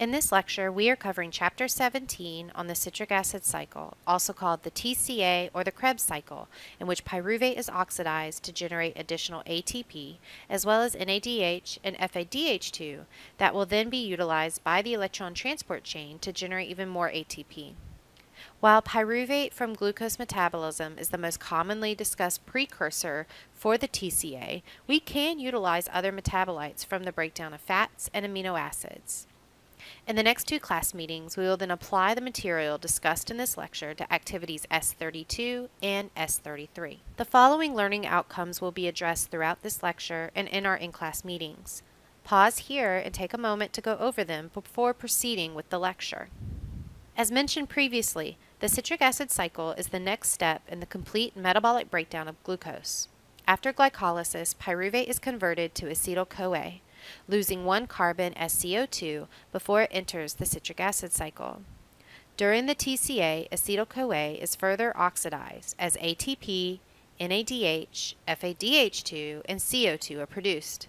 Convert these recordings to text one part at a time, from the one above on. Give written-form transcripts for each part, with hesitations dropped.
In this lecture, we are covering Chapter 17 on the citric acid cycle, also called the TCA or the Kreb cycle, in which pyruvate is oxidized to generate additional ATP, as well as NADH and FADH2 that will then be utilized by the electron transport chain to generate even more ATP. While pyruvate from glucose metabolism is the most commonly discussed precursor for the TCA, we can utilize other metabolites from the breakdown of fats and amino acids. In the next two class meetings, we will then apply the material discussed in this lecture to activities S32 and S33. The following learning outcomes will be addressed throughout this lecture and in our in-class meetings. Pause here and take a moment to go over them before proceeding with the lecture. As mentioned previously, the citric acid cycle is the next step in the complete metabolic breakdown of glucose. After glycolysis, pyruvate is converted to acetyl-CoA, losing one carbon as CO2 before it enters the citric acid cycle. During the TCA, acetyl-CoA is further oxidized as ATP, NADH, FADH2, and CO2 are produced.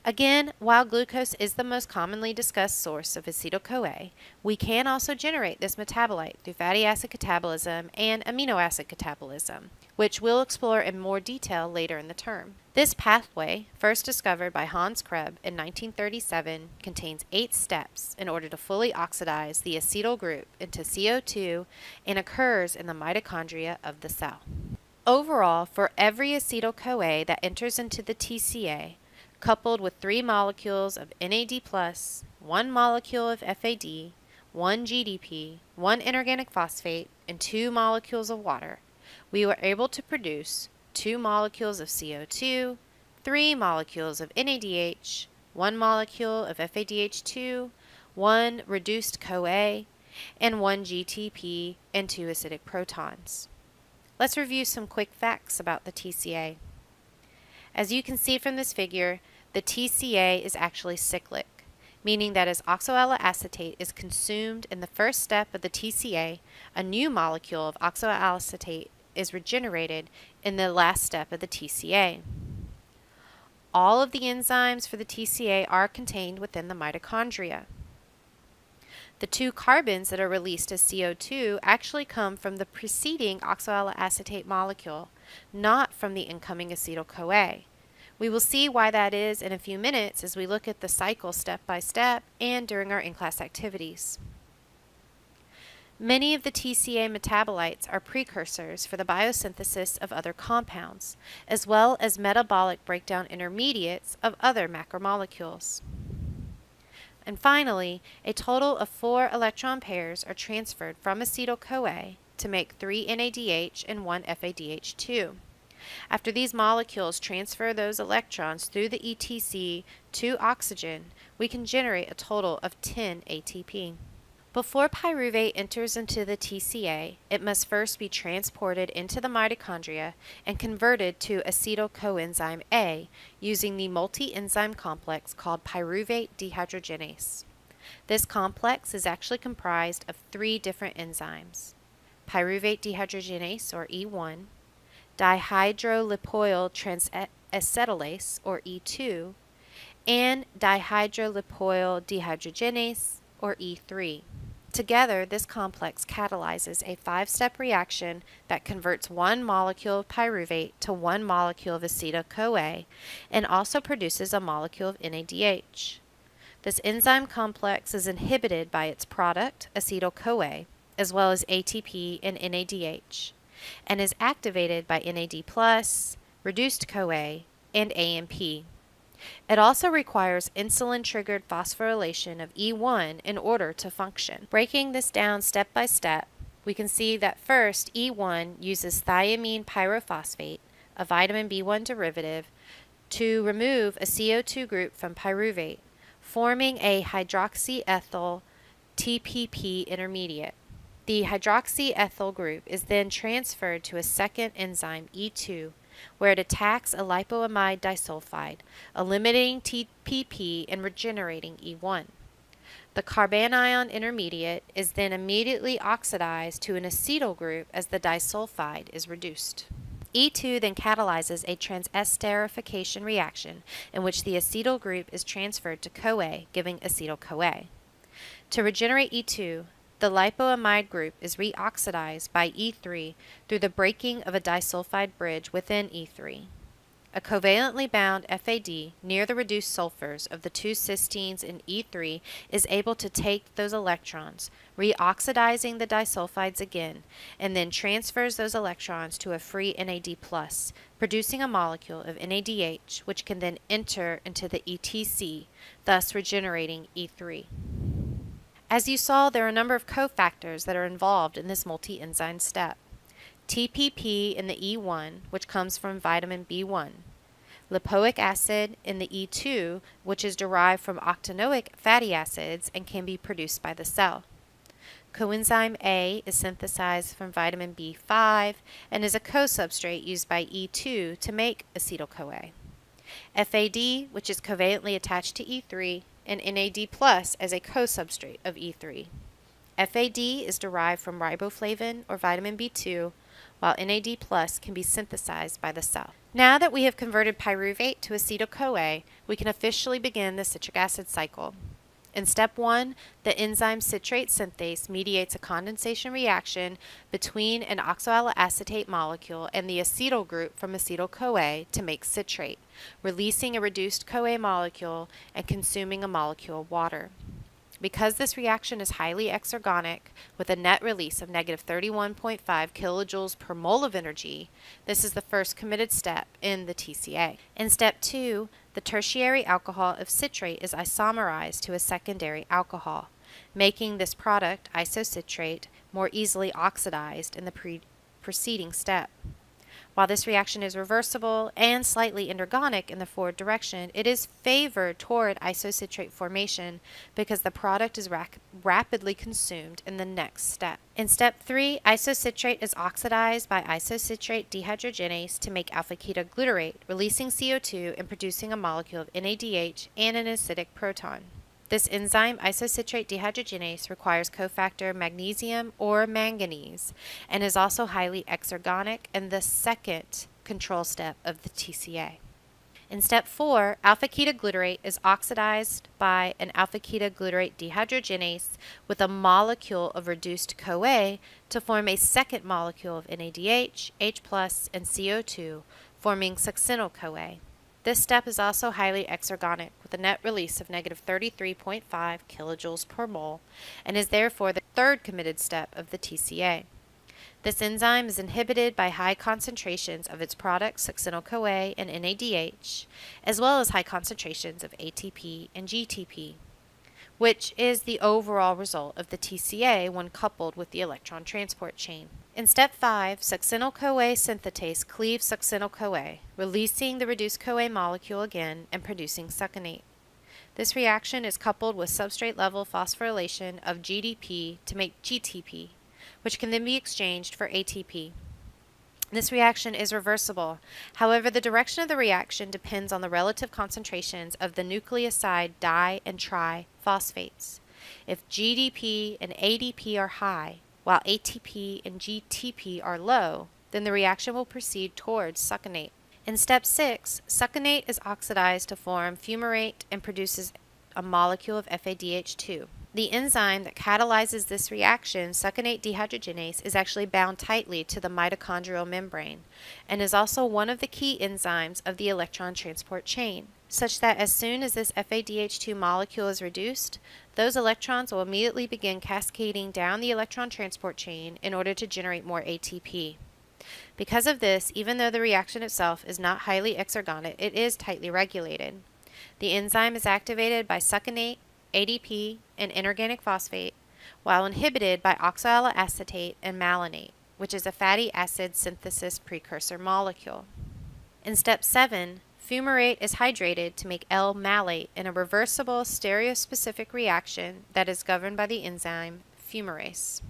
Again, while glucose is the most commonly discussed source of acetyl-CoA, we can also generate this metabolite through fatty acid catabolism and amino acid catabolism, which we'll explore in more detail later in the term. This pathway, first discovered by Hans Kreb in 1937, contains 8 steps in order to fully oxidize the acetyl group into CO2 and occurs in the mitochondria of the cell. Overall, for every acetyl-CoA that enters into the TCA, coupled with 3 molecules of NAD+, 1 molecule of FAD, 1 GDP, 1 inorganic phosphate, and 2 molecules of water, we were able to produce 2 molecules of CO2, 3 molecules of NADH, 1 molecule of FADH2, 1 reduced CoA, and 1 GTP and 2 acidic protons. Let's review some quick facts about the TCA. As you can see from this figure, the TCA is actually cyclic, meaning that as oxaloacetate is consumed in the first step of the TCA, a new molecule of oxaloacetate is regenerated in the last step of the TCA. All of the enzymes for the TCA are contained within the mitochondria. The 2 carbons that are released as CO2 actually come from the preceding oxaloacetate molecule, not from the incoming acetyl-CoA. We will see why that is in a few minutes as we look at the cycle step by step and during our in-class activities. Many of the TCA metabolites are precursors for the biosynthesis of other compounds, as well as metabolic breakdown intermediates of other macromolecules. And finally, a total of 4 electron pairs are transferred from acetyl-CoA to make 3 NADH and 1 FADH2. After these molecules transfer those electrons through the ETC to oxygen, we can generate a total of 10 ATP. Before pyruvate enters into the TCA, it must first be transported into the mitochondria and converted to acetyl coenzyme A using the multi-enzyme complex called Pyruvate Dehydrogenase. This complex is actually comprised of 3 different enzymes: Pyruvate Dehydrogenase, or E1, dihydrolipoyl transacetylase, or E2, and dihydrolipoyl dehydrogenase, or E3. Together, this complex catalyzes a 5-step reaction that converts 1 molecule of pyruvate to 1 molecule of acetyl-CoA and also produces a molecule of NADH. This enzyme complex is inhibited by its product, acetyl-CoA, as well as ATP and NADH, and is activated by NAD+, reduced CoA, and AMP. It also requires insulin-triggered phosphorylation of E1 in order to function. Breaking this down step by step, we can see that first E1 uses thiamine pyrophosphate, a vitamin B1 derivative, to remove a CO2 group from pyruvate, forming a hydroxyethyl TPP intermediate. The hydroxyethyl group is then transferred to a second enzyme, E2, where it attacks a lipoamide disulfide, eliminating TPP and regenerating E1. The carbanion intermediate is then immediately oxidized to an acetyl group as the disulfide is reduced. E2 then catalyzes a transesterification reaction in which the acetyl group is transferred to CoA, giving acetyl-CoA. To regenerate E2, the lipoamide group is reoxidized by E3 through the breaking of a disulfide bridge within E3. A covalently bound FAD near the reduced sulfurs of the two cysteines in E3 is able to take those electrons, reoxidizing the disulfides again, and then transfers those electrons to a free NAD+, producing a molecule of NADH, which can then enter into the ETC, thus regenerating E3. As you saw, there are a number of cofactors that are involved in this multi-enzyme step. TPP in the E1, which comes from vitamin B1. Lipoic acid in the E2, which is derived from octanoic fatty acids and can be produced by the cell. Coenzyme A is synthesized from vitamin B5 and is a co-substrate used by E2 to make acetyl-CoA. FAD, which is covalently attached to E3, and NAD+ as a co-substrate of E3. FAD is derived from riboflavin or vitamin B2, while NAD+ can be synthesized by the cell. Now that we have converted pyruvate to acetyl-CoA, we can officially begin the citric acid cycle. In step 1, the enzyme citrate synthase mediates a condensation reaction between an oxaloacetate molecule and the acetyl group from acetyl-CoA to make citrate, releasing a reduced CoA molecule and consuming a molecule of water. Because this reaction is highly exergonic, with a net release of negative 31.5 kilojoules per mole of energy, this is the first committed step in the TCA. In step 2, the tertiary alcohol of citrate is isomerized to a secondary alcohol, making this product, isocitrate, more easily oxidized in the preceding step. While this reaction is reversible and slightly endergonic in the forward direction, it is favored toward isocitrate formation because the product is rapidly consumed in the next step. In step 3, isocitrate is oxidized by isocitrate dehydrogenase to make alpha-ketoglutarate, releasing CO2 and producing a molecule of NADH and an acidic proton. This enzyme, isocitrate dehydrogenase, requires cofactor magnesium or manganese and is also highly exergonic and the second control step of the TCA. In step 4, alpha-ketoglutarate is oxidized by an alpha-ketoglutarate dehydrogenase with a molecule of reduced CoA to form a second molecule of NADH, H+, and CO2, forming succinyl-CoA. This step is also highly exergonic with a net release of negative 33.5 kilojoules per mole and is therefore the third committed step of the TCA. This enzyme is inhibited by high concentrations of its products succinyl-CoA and NADH, as well as high concentrations of ATP and GTP, which is the overall result of the TCA when coupled with the electron transport chain. In step 5, succinyl-CoA synthetase cleaves succinyl-CoA, releasing the reduced CoA molecule again and producing succinate. This reaction is coupled with substrate-level phosphorylation of GDP to make GTP, which can then be exchanged for ATP. This reaction is reversible. However, the direction of the reaction depends on the relative concentrations of the nucleoside di- and triphosphates. If GDP and ADP are high, while ATP and GTP are low, then the reaction will proceed towards succinate. In step 6, succinate is oxidized to form fumarate and produces a molecule of FADH2. The enzyme that catalyzes this reaction, succinate dehydrogenase, is actually bound tightly to the mitochondrial membrane and is also one of the key enzymes of the electron transport chain, such that as soon as this FADH2 molecule is reduced, those electrons will immediately begin cascading down the electron transport chain in order to generate more ATP. Because of this, even though the reaction itself is not highly exergonic, it is tightly regulated. The enzyme is activated by succinate, ADP, and inorganic phosphate, while inhibited by oxaloacetate and malonate, which is a fatty acid synthesis precursor molecule. In step 7, fumarate is hydrated to make L-malate in a reversible stereospecific reaction that is governed by the enzyme fumarase.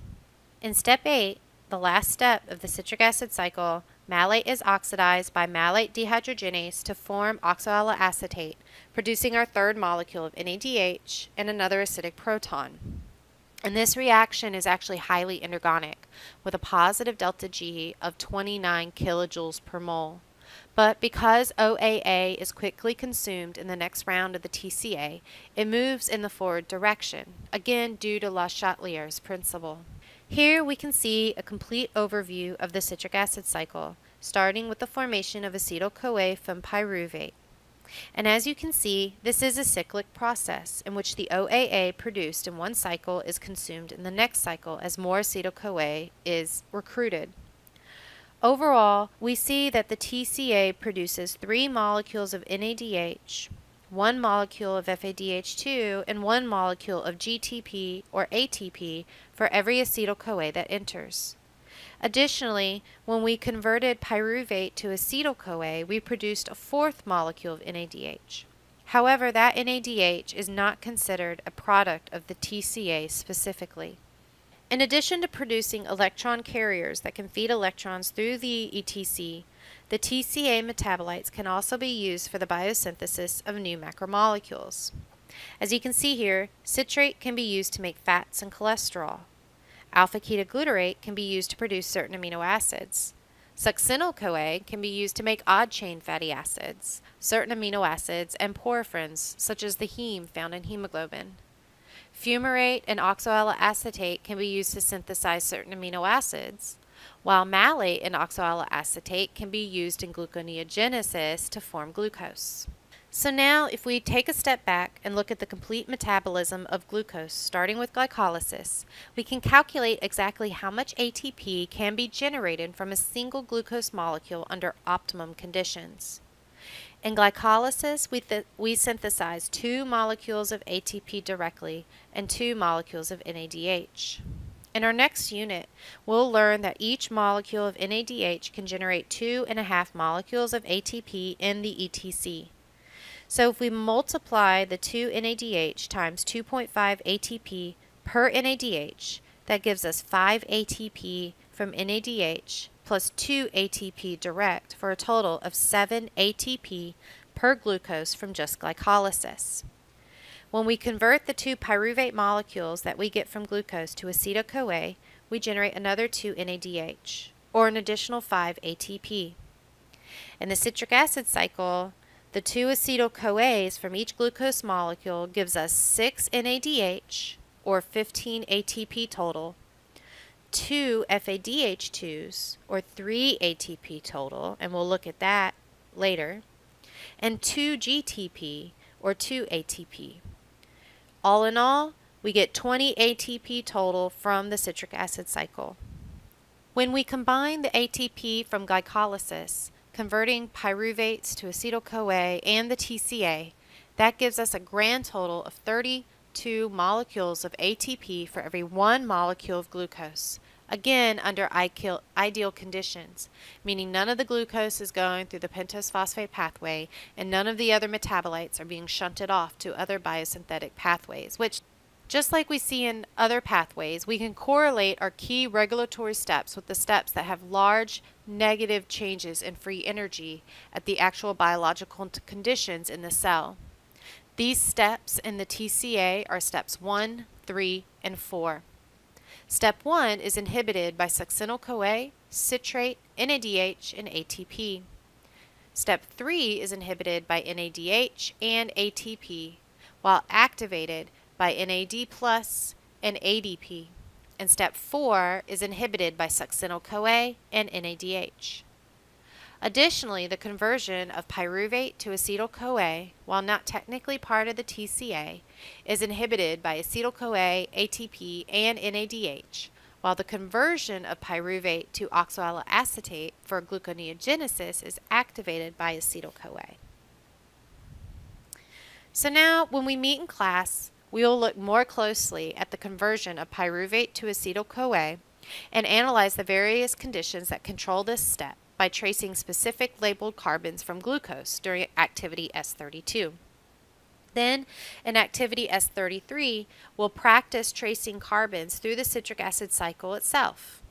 In step 8, the last step of the citric acid cycle, malate is oxidized by malate dehydrogenase to form oxaloacetate, producing our third molecule of NADH and another acidic proton. And this reaction is actually highly endergonic, with a positive delta G of 29 kilojoules per mole. But because OAA is quickly consumed in the next round of the TCA, it moves in the forward direction, again due to Le Chatelier's principle. Here we can see a complete overview of the citric acid cycle, starting with the formation of acetyl-CoA from pyruvate. And as you can see, this is a cyclic process in which the OAA produced in one cycle is consumed in the next cycle as more acetyl-CoA is recruited. Overall, we see that the TCA produces 3 molecules of NADH, 1 molecule of FADH2, and 1 molecule of GTP or ATP for every acetyl-CoA that enters. Additionally, when we converted pyruvate to acetyl-CoA, we produced a 4th molecule of NADH. However, that NADH is not considered a product of the TCA specifically. In addition to producing electron carriers that can feed electrons through the ETC, the TCA metabolites can also be used for the biosynthesis of new macromolecules. As you can see here, citrate can be used to make fats and cholesterol. Alpha-ketoglutarate can be used to produce certain amino acids. Succinyl-CoA can be used to make odd-chain fatty acids, certain amino acids, and porphyrins, such as the heme found in hemoglobin. Fumarate and oxaloacetate can be used to synthesize certain amino acids, while malate and oxaloacetate can be used in gluconeogenesis to form glucose. So now, if we take a step back and look at the complete metabolism of glucose, starting with glycolysis, we can calculate exactly how much ATP can be generated from a single glucose molecule under optimum conditions. In glycolysis, we synthesize 2 molecules of ATP directly and 2 molecules of NADH. In our next unit, we'll learn that each molecule of NADH can generate 2.5 molecules of ATP in the ETC. So if we multiply the 2 NADH times 2.5 ATP per NADH, that gives us 5 ATP from NADH plus 2 ATP direct for a total of 7 ATP per glucose from just glycolysis. When we convert the 2 pyruvate molecules that we get from glucose to acetyl-CoA, we generate another 2 NADH, or an additional 5 ATP. In the citric acid cycle, the 2 acetyl-CoAs from each glucose molecule gives us 6 NADH, or 15 ATP total, 2 FADH2s, or 3 ATP total, and we'll look at that later, and 2 GTP, or 2 ATP. All in all, we get 20 ATP total from the citric acid cycle. When we combine the ATP from glycolysis, converting pyruvates to acetyl-CoA and the TCA, that gives us a grand total of 32 molecules of ATP for every 1 molecule of glucose, again under ideal conditions, meaning none of the glucose is going through the pentose phosphate pathway and none of the other metabolites are being shunted off to other biosynthetic pathways, which, just like we see in other pathways, we can correlate our key regulatory steps with the steps that have large negative changes in free energy at the actual biological conditions in the cell. These steps in the TCA are steps 1, 3, and 4. Step 1 is inhibited by succinyl-CoA, citrate, NADH, and ATP. Step 3 is inhibited by NADH and ATP, while activated by NAD+ and ADP. And step 4 is inhibited by succinyl-CoA and NADH. Additionally, the conversion of pyruvate to acetyl-CoA, while not technically part of the TCA, is inhibited by acetyl-CoA, ATP, and NADH, while the conversion of pyruvate to oxaloacetate for gluconeogenesis is activated by acetyl-CoA. So now, when we meet in class, we will look more closely at the conversion of pyruvate to acetyl-CoA and analyze the various conditions that control this step by tracing specific labeled carbons from glucose during activity S32. Then, in activity S33, we'll practice tracing carbons through the citric acid cycle itself.